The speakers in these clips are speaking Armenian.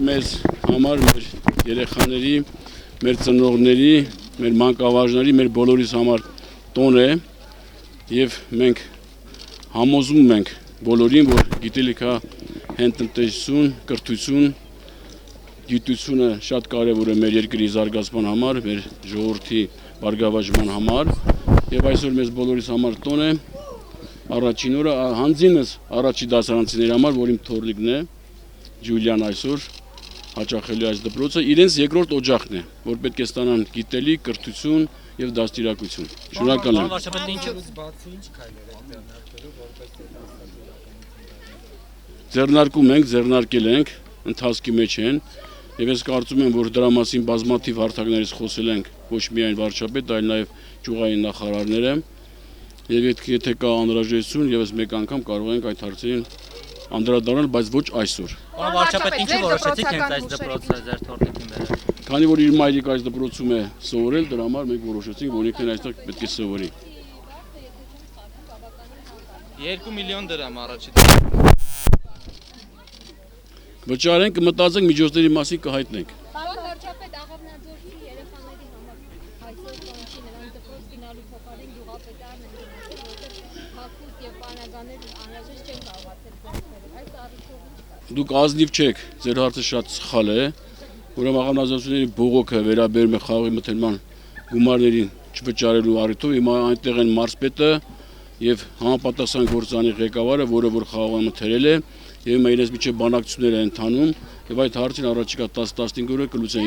մեզ համար, մեր երեխաների, մեր ծնողների, մեր մանկավարժների, մեր բոլորիս համար տոն է եւ մենք համոզում ենք բոլորին, որ գիտելիքա հենտնտեսություն, կրթություն, գիտությունը շատ կարևոր է մեր երկրի զարգացման համար, մեր ժողովրդի բարգավաճման համար եւ այսօր մեզ բոլորիս համար տոն է առաջին օրը հանձինս առաջի դասարանցիների համար, որ իմ թորնիկն է Ջուլիան այսօր հաճախելու այս դպրոցը իրենց երկրորդ օջախն է, որ պետք է ստանան գիտելիք, կրթություն եւ դաստիարակություն։ Շնորհակալ եմ։ Ձեռնարկում ենք, ձեռնարկել ենք, ընթացքի մեջ են եւ ես կարծում եմ, որ դրա մասին բազմաթիվ հարթակներից խոսել ենք ոչ միայն վարչապետ, այլ նաեւ ճյուղային նախարարները եւ եթե կա անհրաժեշտություն եւս մեկ անգամ կարող ենք այդ հարցերին անդրադառնալ, բայց ոչ այսօր։ Վարչապետ, ինչու որոշեցիք հենց այս դպրոցը ձեր թորնիկին բերել։ Քանի որ իր մայրիկը այս դպրոցում է սովորել, դրա համար մենք որոշեցինք, որ ինքն այստեղ պետք է սովորի։ 2 միլիոն դրամ առաջի։ Վճարենք, մտածենք միջոցների մասին կհայտնենք։ Պարոն վարչապետ, Աղավնաձորի երեխաների համար այսօր կոնչի նրանց դպրոց գնալու փոխարեն գյուղապետարն են գնացել, որտեղ հագուստ եւ պանագաներ անհրաժեշտ չեն կարողացել ստեղծել։ Այս առիթով Դուք ազնիվ չեք, ձեր հարցը շատ սխալ է, ուրեմն աղավնաձորների բողոքը վերաբերում է խաղի մթերման գումարներին չվճարելու առիթով, հիմա այնտեղ են մարզպետը եւ համապատասխան գործանի ղեկավարը, որը որ խաղը մթերել է եւ հիմա իրենց միջեւ բանակցություններ են ընթանում եւ այդ հարցին առաջիկա 10-15 օրը կլուծեն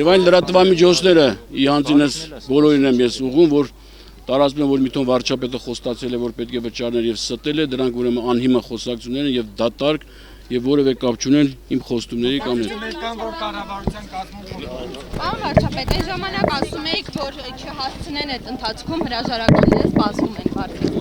եւ այն լրատվամիջոցները ի հանձինս բոլորին եմ ես ուղղում, որ տարածում եմ, որ մի տոն վարչապետը խոստացել է, որ պետք է վճարներ եւ ստել է, դրանք ուրեմն անհիմն խոսակցություններ են եւ դատարկ եւ որևէ կապ չունեն իմ խոստումների կամ Պարոն վարչապետ, այն ժամանակ ասում էիք, որ չհասցնեն այդ ընթացքում հրաժարականները սպասվում են վարչապետին։